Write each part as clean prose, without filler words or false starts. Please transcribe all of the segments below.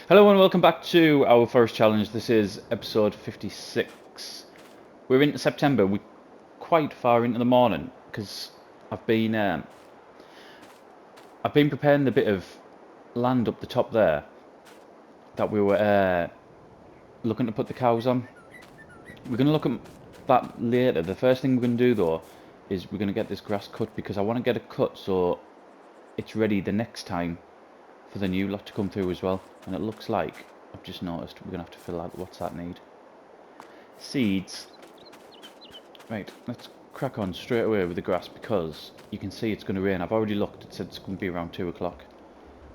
Hello and welcome back to our first challenge. This is episode 56. We're into September. We're quite far into the morning because I've been preparing the bit of land up the top there that we were looking to put the cows on. We're going to look at that later. The first thing we're going to do though is we're going to get this grass cut because I want to get it cut so it's ready the next time for the new lot to come through as well. And it looks like, I've just noticed, we're going to have to fill out, what's that need? Seeds. Right, let's crack on straight away with the grass because you can see it's going to rain. I've already looked, it said it's going to be around 2 o'clock.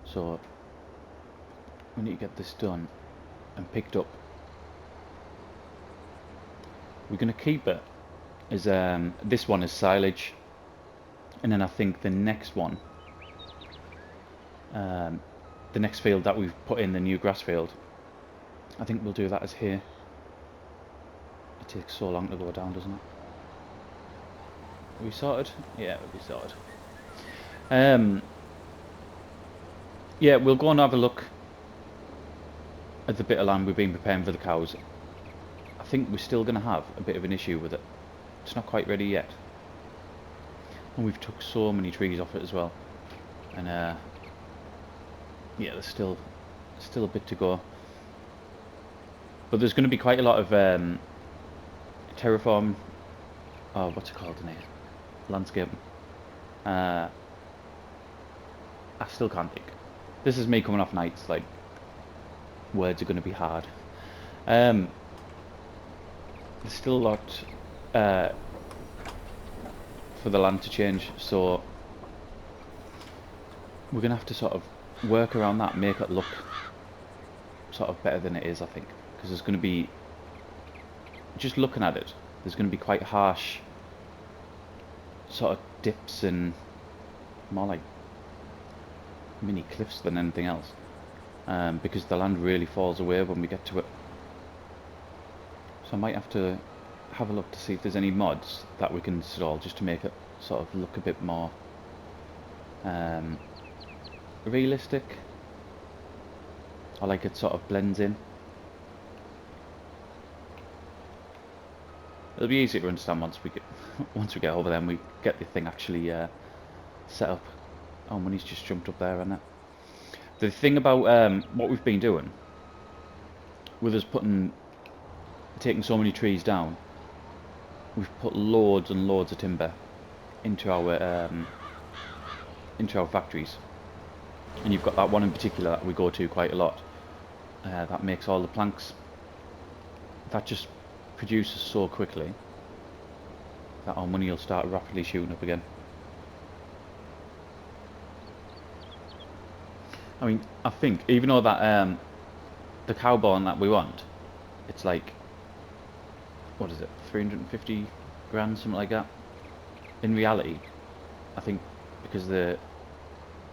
So, we need to get this done and picked up. We're going to keep it as, this one is silage. And then I think the next one, the next field that we've put in, the new grass field, I think we'll do that as hay. It takes so long to go down, doesn't it? Are we sorted? Yeah, we'll be sorted. Yeah, we'll go and have a look at the bit of land we've been preparing for the cows. I think we're still going to have a bit of an issue with it. It's not quite ready yet. And we've took so many trees off it as well. And yeah, there's still a bit to go. But there's going to be quite a lot of terraform, oh, what's it called in here? Landscaping. I still can't think. This is me coming off nights, like, words are going to be hard. There's still a lot for the land to change, so we're going to have to sort of work around that, make it look sort of better than it is, I think. Because there's going to be, just looking at it, there's going to be quite harsh sort of dips and more like mini cliffs than anything else, because the land really falls away when we get to it. So I might have to have a look to see if there's any mods that we can install just to make it sort of look a bit more realistic, or like it sort of blends in. It'll be easier to understand once we get over there and we get the thing actually set up. Oh, money's just jumped up there, hasn't it? The thing about what we've been doing with us taking so many trees down, we've put loads and loads of timber into our factories. And you've got that one in particular that we go to quite a lot. That makes all the planks. That just produces so quickly that our money will start rapidly shooting up again. I mean, I think even though that the cow barn that we want, it's like, what is it, 350 grand, something like that. In reality, I think because the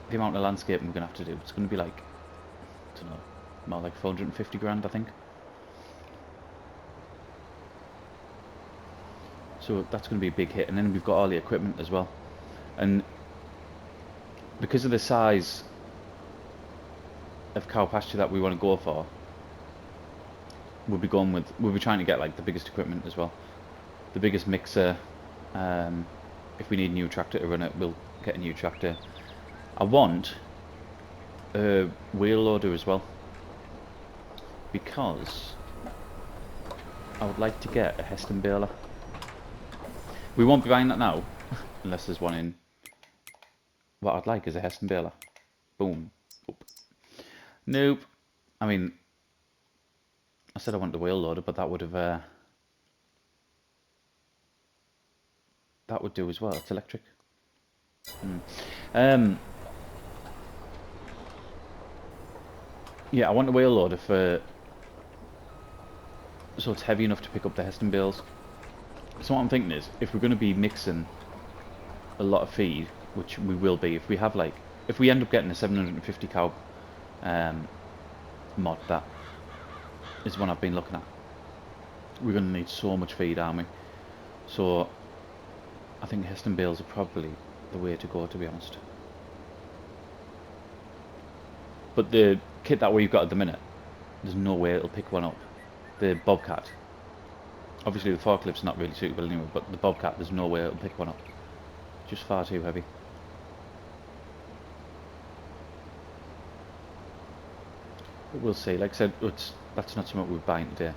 amount of landscaping we're gonna have to do, it's gonna be like, I don't know, more like 450 grand, I think. So that's going to be a big hit, and then we've got all the equipment as well. And because of the size of cow pasture that we want to go for, we'll be trying to get like the biggest equipment as well, the biggest mixer. If we need a new tractor to run it, we'll get a new tractor. I want a wheel loader as well, because I would like to get a Heston baler. We won't be buying that now, unless there's one in. What I'd like is a Heston baler. Boom. Oop. Nope. I mean, I said I want the wheel loader, but that would have that would do as well. It's electric. Yeah, I want a wheel loader so it's heavy enough to pick up the Heston bales. So what I'm thinking is, if we're going to be mixing a lot of feed, which we will be, if we end up getting a 750 cow mod, that is one I've been looking at. We're going to need so much feed, aren't we? So I think Heston bales are probably the way to go, to be honest. But the kit that we've got at the minute, there's no way it'll pick one up. The Bobcat. Obviously the forklift's not really suitable anyway, but the Bobcat, there's no way it'll pick one up. Just far too heavy. But we'll see. Like I said, that's not something we're buying today.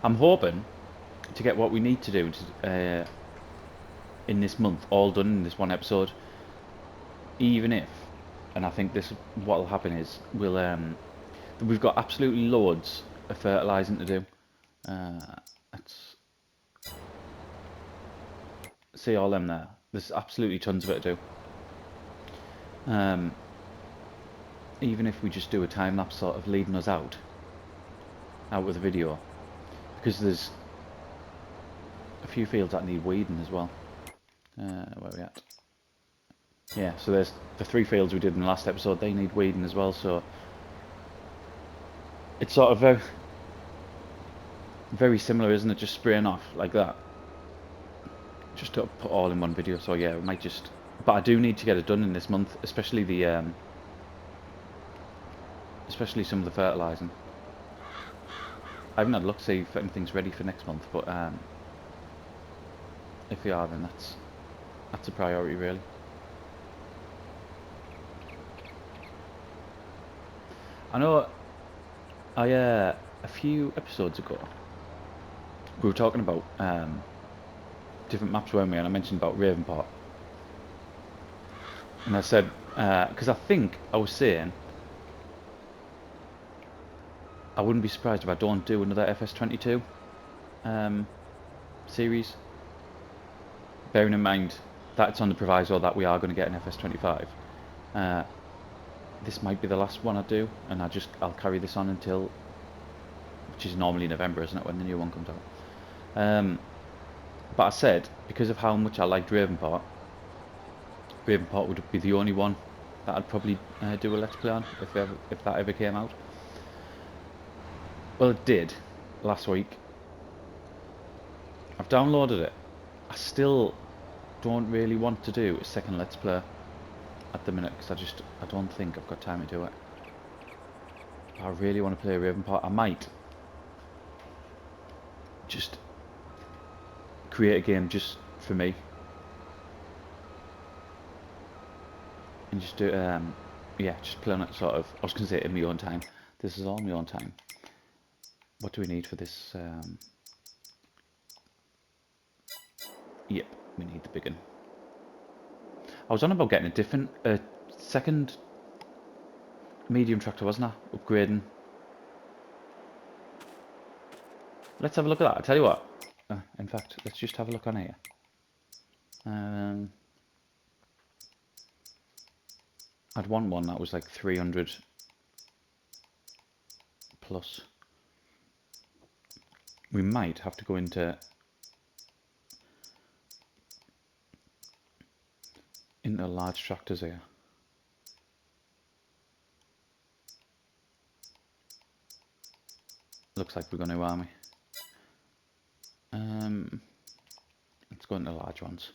I'm hoping to get what we need to do in this month all done in this one episode. Even if, and I think this what will happen is we've got absolutely loads of fertilising to do. Let's see all them there. There's absolutely tons of it to do. Even if we just do a time lapse sort of leading us out with a video, because there's a few fields that need weeding as well. Where are we at? Yeah, so there's the 3 fields we did in the last episode, they need weeding as well, so it's sort of very, very similar, isn't it? Just spraying off like that. Just to put all in one video, so yeah, we might just... But I do need to get it done in this month, especially the... especially some of the fertilising. I haven't had a look to see if anything's ready for next month, but if we are, then that's a priority, really. I know a few episodes ago we were talking about different maps, weren't we? And I mentioned about Ravenport, and I said because I think I was saying I wouldn't be surprised if I don't do another FS22 series, bearing in mind that it's on the proviso that we are going to get an FS25. This might be the last one I do, and I'll carry this on until, which is normally November, isn't it, when the new one comes out. But I said, because of how much I liked Ravenport would be the only one that I'd probably do a Let's Play on, if that ever came out. Well, it did, last week. I've downloaded it. I still don't really want to do a second Let's Play at the minute, because I don't think I've got time to do it. I really want to play Ravenport. I might just create a game just for me and just do yeah, just play on it sort of, I was going to say in my own time. This is all my own time. What do we need for this? Yep, we need the big one. I was on about getting a different second medium tractor, wasn't I? Upgrading. Let's have a look at that. I tell you what. In fact, let's just have a look on here. I'd want one that was like 300 plus. We might have to go into large tractors here. Looks like we're going to, aren't we? Let's go into large ones.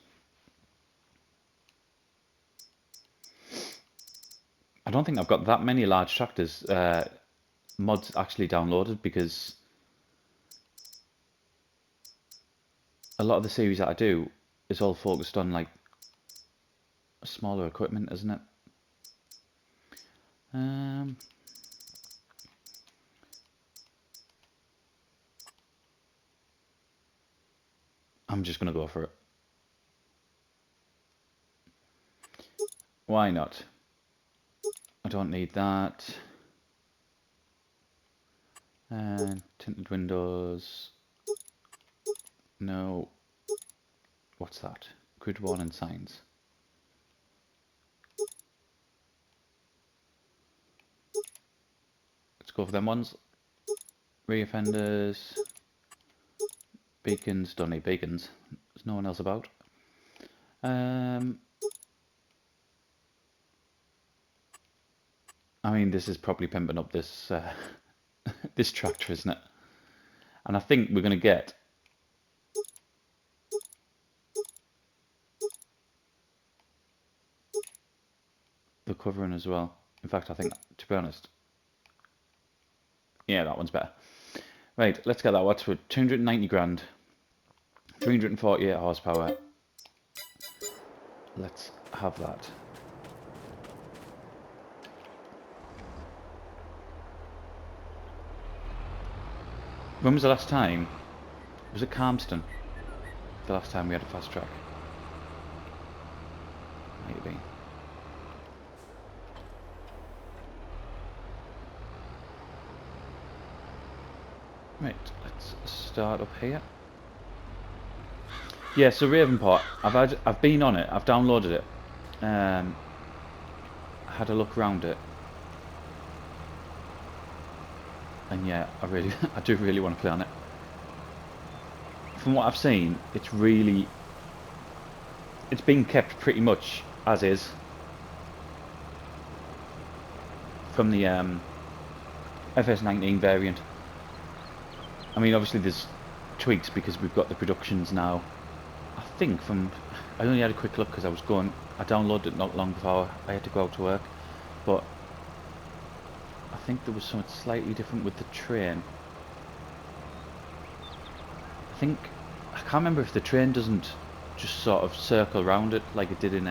I don't think I've got that many large tractors mods actually downloaded, because a lot of the series that I do is all focused on like smaller equipment, isn't it? I'm just gonna go for it. Why not? I don't need that. Tinted windows. No. What's that? Grid warning signs. Let's go for them ones. Rear fenders. Beacons. Don't need beacons. There's no one else about. I mean, this is probably pimping up this this tractor, isn't it? And I think we're going to get the covering as well. In fact, I think, to be honest, yeah, that one's better. Right, let's get that. What's for 290 grand, 348 horsepower. Let's have that. When was the last time? Was it Calmston? The last time we had a fast track? Might have been. Right, let's start up here. Yeah, so Ravenport, I've been on it, I've downloaded it, had a look around it, and yeah, I do really want to play on it. From what I've seen, it's been kept pretty much as is from the FS19 variant. I mean, obviously there's tweaks because we've got the productions now. I think I only had a quick look because I downloaded it not long before I had to go out to work, but I think there was something slightly different with the train. I can't remember if the train doesn't just sort of circle around it like it did in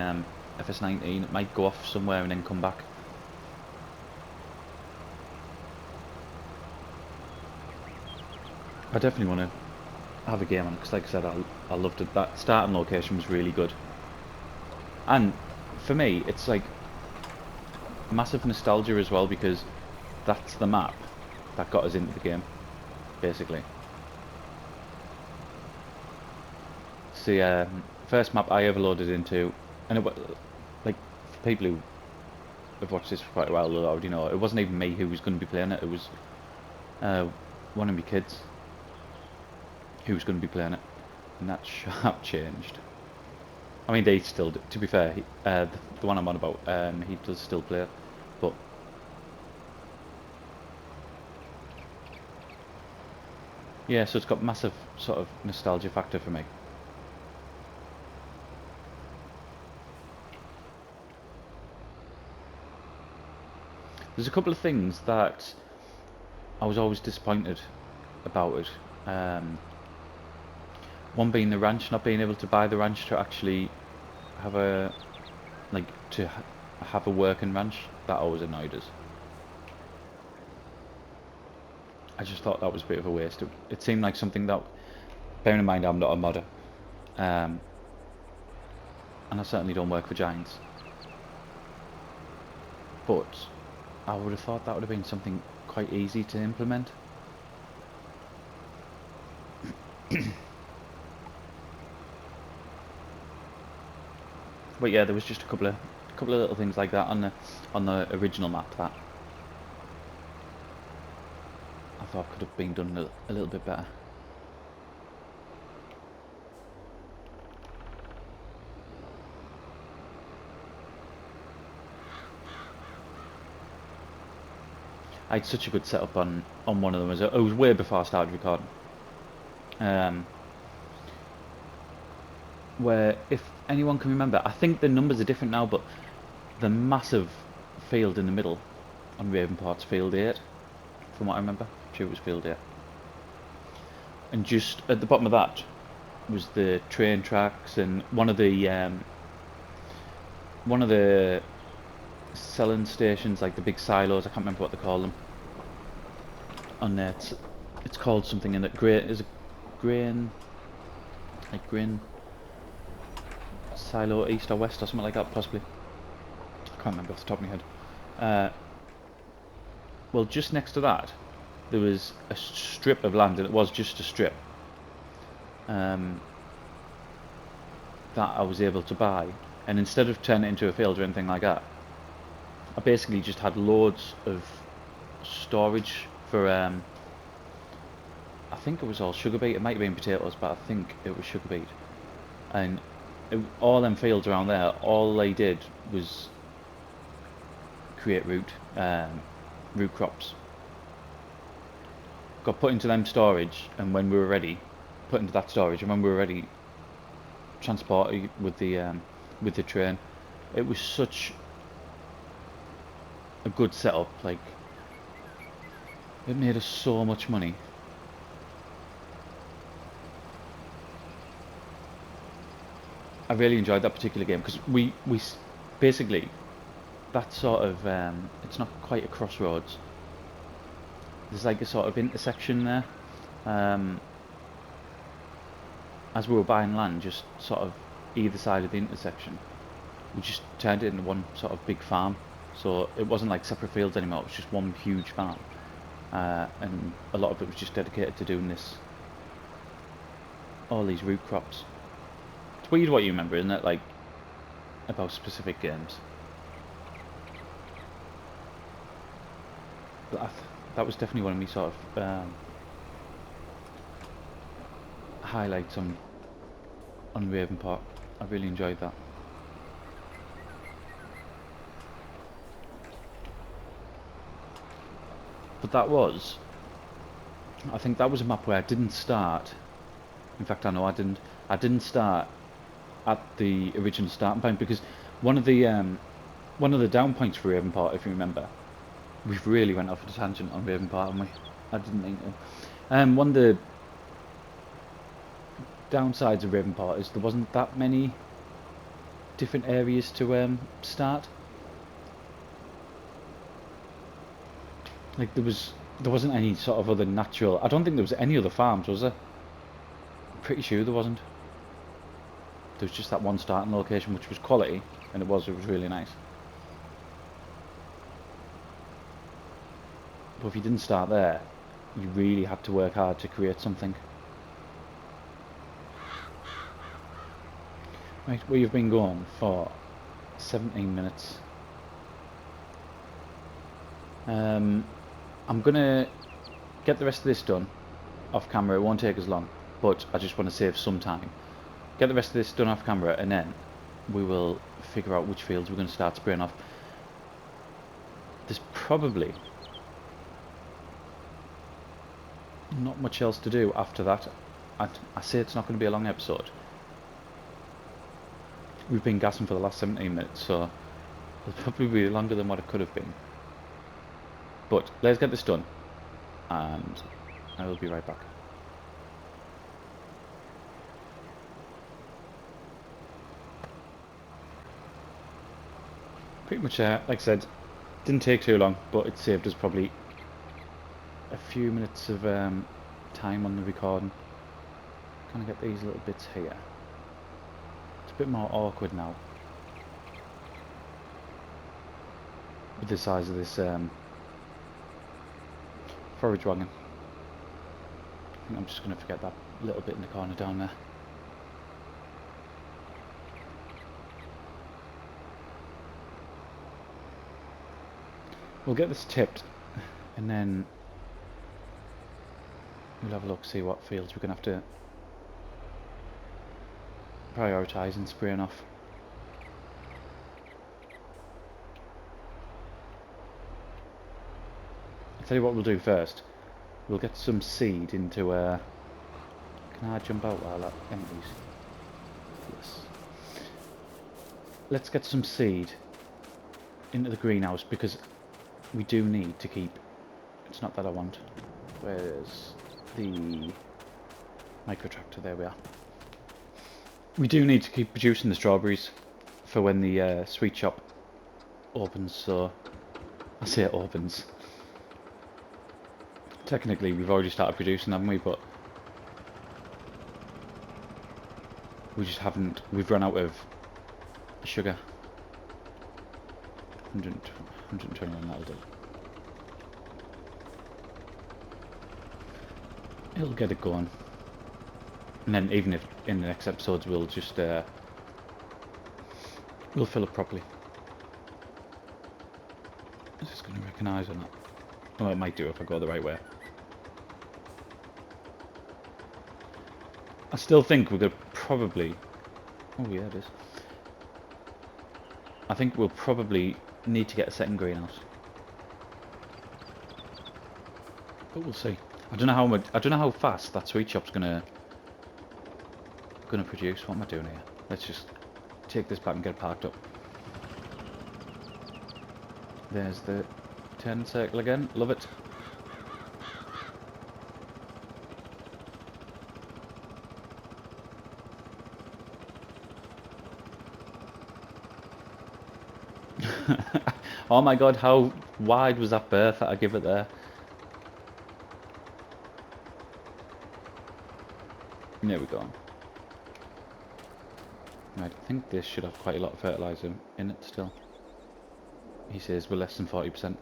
FS19. It might go off somewhere and then come back. I definitely want to have a game on it because, like I said, I loved it. That starting location was really good, and for me, it's like massive nostalgia as well because that's the map that got us into the game, basically. It's the first map I ever loaded into, and like for people who have watched this for quite a while, they'll already know it wasn't even me who was going to be playing it. It was one of my kids who was going to be playing it, and that sharp changed. I mean, they still, to be fair, the one I'm on about, he does still play it, but yeah, so it's got massive sort of nostalgia factor for me. There's a couple of things that I was always disappointed about it. One being the ranch, not being able to buy the ranch to actually have a have a working ranch. That always annoyed us. I just thought that was a bit of a waste. It seemed like something that, bearing in mind I'm not a modder, and I certainly don't work for Giants, but I would have thought that would have been something quite easy to implement. But yeah, there was just a couple of little things like that on the original map that I thought could have been done a little bit better. I had such a good setup on one of them. It was way before I started recording. Where, if anyone can remember, I think the numbers are different now, but the massive field in the middle on Ravenport's Field 8, from what I remember, I'm sure it was Field 8. And just at the bottom of that was the train tracks and one of the selling stations, like the big silos. I can't remember what they call them. On there, it's called something in that grain silo east or west or something like that, possibly. I can't remember off the top of my head. Well, just next to that, there was a strip of land, and it was just a strip that I was able to buy. And instead of turning it into a field or anything like that, I basically just had loads of storage for I think it was all sugar beet. It might have been potatoes, but I think it was sugar beet. And all them fields around there, all they did was create root crops. Got put into them storage, and when we were ready, put into that storage, and when we were ready, transported with the train. It was such a good setup. Like, it made us so much money. I really enjoyed that particular game because we basically, that sort of it's not quite a crossroads. There's like a sort of intersection there. As we were buying land, just sort of either side of the intersection, we just turned it into one sort of big farm. So it wasn't like separate fields anymore. It was just one huge farm, and a lot of it was just dedicated to doing this, all these root crops. It's weird what you remember, isn't it? Like, about specific games. But that was definitely one of my sort of highlights on Ravenport. I really enjoyed that. But I think that was a map where I didn't start. In fact, I know I didn't. I didn't start at the original starting point because one of the down points for Ravenport, if you remember, we've really went off a tangent on Ravenport, haven't we? I didn't mean to. One of the downsides of Ravenport is there wasn't that many different areas to start. Like, there wasn't any sort of other natural. I don't think there was any other farms, was there? I'm pretty sure there wasn't. There was just that one starting location, which was quality, and it was really nice. But if you didn't start there, you really had to work hard to create something. Right, we've been going for 17 minutes. I'm gonna get the rest of this done off camera. It won't take as long, but I just want to save some time. Get the rest of this done off camera, and then we will figure out which fields we're going to start spraying off. There's probably not much else to do after that. I say it's not going to be a long episode. We've been gassing for the last 17 minutes, so it'll probably be longer than what it could have been. But let's get this done, and I will be right back. Pretty much like I said, didn't take too long, but it saved us probably a few minutes of time on the recording. Kind of get these little bits here. It's a bit more awkward now with the size of this forage wagon. I think I'm just going to forget that little bit in the corner down there. We'll get this tipped, and then we'll have a look, see what fields we're going to have to prioritise and spraying off. I'll tell you what we'll do first. We'll get some seed into can I jump out while that empties? Yes. Let's get some seed into the greenhouse, because we do need to keep... It's not that I want. Where's the micro tractor? There we are. We do need to keep producing the strawberries for when the sweet shop opens, so... I say it opens. Technically we've already started producing, haven't we? But we just haven't... We've run out of sugar. 121, that'll do. It'll get it going. And then even if in the next episodes we'll just we'll fill it properly. I'm just going to recognise or not. Well, it might do if I go the right way. I still think we're going to probably... Oh yeah, it is. I think we'll probably need to get a second greenhouse, but we'll see. I don't know how much. I don't know how fast that sweet shop's gonna produce. What am I doing here? Let's just take this back and get it parked up. There's the turn circle again. Love it. Oh my god, how wide was that berth that I give it there? There we go. Right, I think this should have quite a lot of fertiliser in it still. He says we're less than 40%.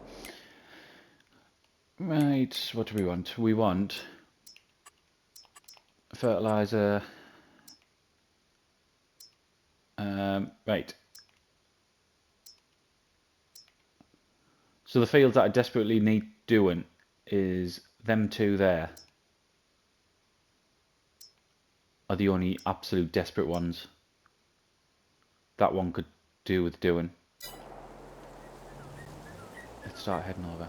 Right, what do we want? We want fertiliser. Right. So the fields that I desperately need doing is them two there. Are the only absolute desperate ones. That one could do with doing. Let's start heading over.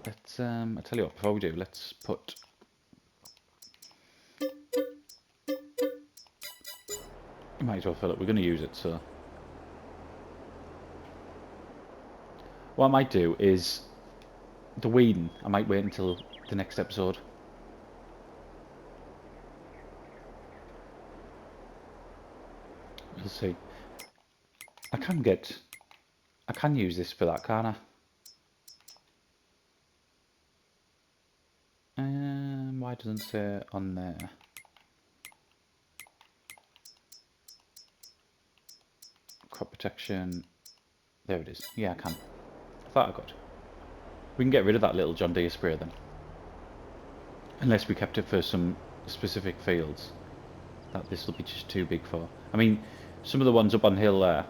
Let's I tell you what, before we do, let's put you might as well fill it, we're gonna use it, so what I might do is the weeding, I might wait until the next episode. We'll see. I can use this for that, can't I? Why doesn't it say on there? Crop protection. There it is. Yeah, I can. I thought I could. We can get rid of that little John Deere spray then. Unless we kept it for some specific fields that this will be just too big for. I mean, some of the ones up on hill there,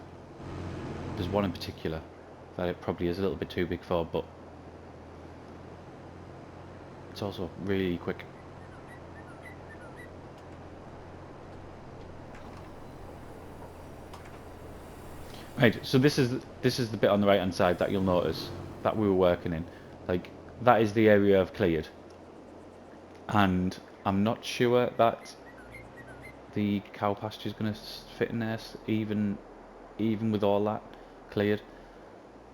there's one in particular that it probably is a little bit too big for, but it's also really quick. Right, so this is the bit on the right hand side that you'll notice that we were working in. Like, that is the area I've cleared. And I'm not sure that the cow pasture is going to fit in there, even with all that cleared,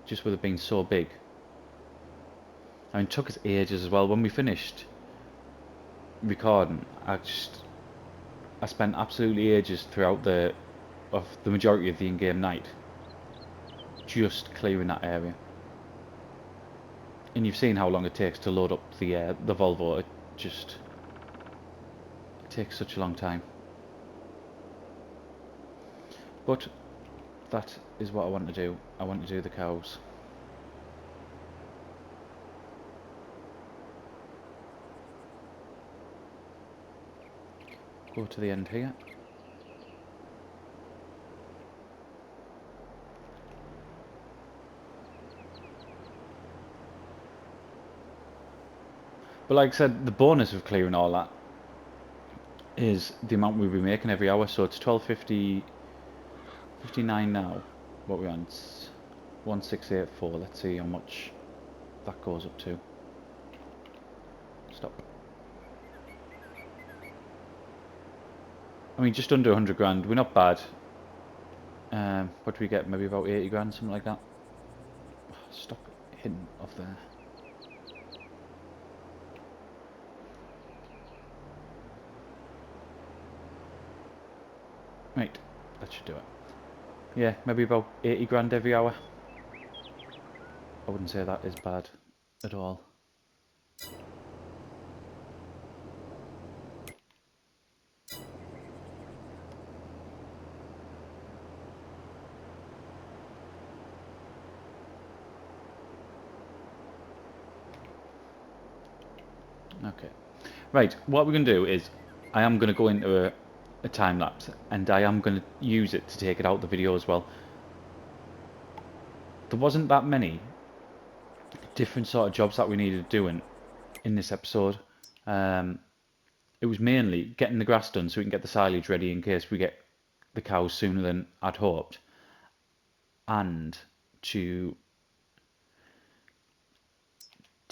just with it being so big. I mean, it took us ages as well. When we finished recording, I spent absolutely ages throughout the majority of the in-game night just clearing that area. And you've seen how long it takes to load up the Volvo. It takes such a long time. But that is what I want to do. I want to do the cows. Go to the end here. But like I said, the bonus of clearing all that is the amount we'll be making every hour. So it's 12.50, 59 now. What we on? 1684. Let's see how much that goes up to. Stop. I mean, just under 100 grand. We're not bad. What do we get? Maybe about 80 grand, something like that. Stop hitting off there. Right, that should do it. Yeah, maybe about 80 grand every hour. I wouldn't say that is bad at all. Okay. Right, what we're going to do is, I am going to go into a time lapse, and I am going to use it to take it out the video as well. There wasn't that many different sort of jobs that we needed doing in this episode. It was mainly getting the grass done so we can get the silage ready in case we get the cows sooner than I'd hoped, and to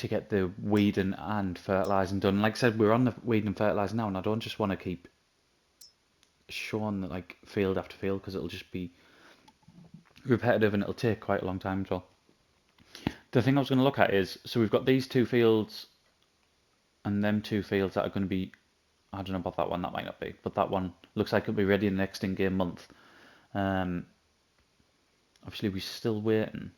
get the weeding and fertilising done. Like I said, we're on the weeding and fertilising now, and I don't just want to keep showing like field after field because it'll just be repetitive and it'll take quite a long time as well. The thing I was going to look at is, so we've got these 2 fields and them 2 fields that are going to be, I don't know about that one, that might not be, but that one looks like it'll be ready in the next in-game month. Obviously we're still waiting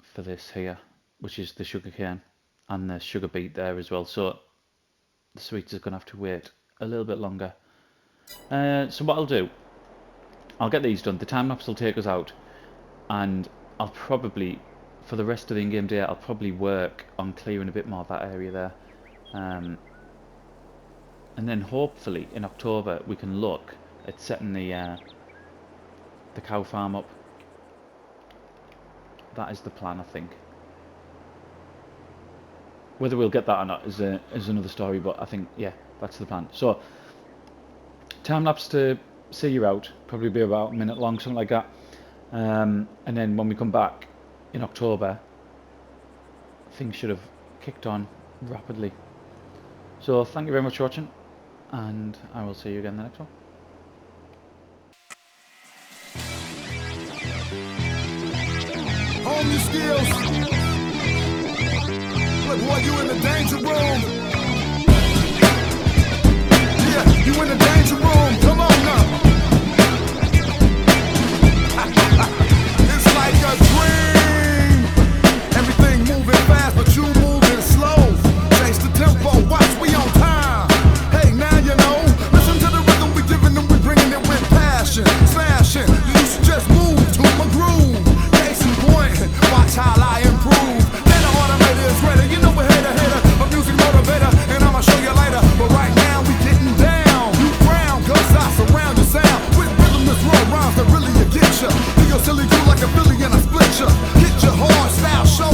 for this here, which is the sugar cane and the sugar beet there as well, so the sweets are going to have to wait a little bit longer. So what I'll do, I'll get these done, the time lapse will take us out, and I'll probably, for the rest of the in-game day, I'll probably work on clearing a bit more of that area there. And then hopefully in October we can look at setting the cow farm up. That is the plan, I think. Whether we'll get that or not is another story, but I think, yeah, that's the plan. So, time lapse to see you out, probably be about a minute long, something like that. And then when we come back in October, things should have kicked on rapidly. So thank you very much for watching, and I will see you again in the next one. Hone your skills. Look, boy, you in the danger room. Yeah, you in the danger room. Come on now. It's like a dream. Everything moving fast, but you moving slow. Change the tempo, watch, we on time. Hey, now you know. Listen to the rhythm we giving them, we bringing it with passion. Smashing, you should just move to my groove. Case in point, watch how I improve. Then the automator is ready, you know we're hater, a music motivator, and I'ma show you later. But right now we getting down. You frown, cause I surround your sound with rhythmless raw rhymes that really get ya. Do your silly do like a Philly and I split ya. Hit your hard style, show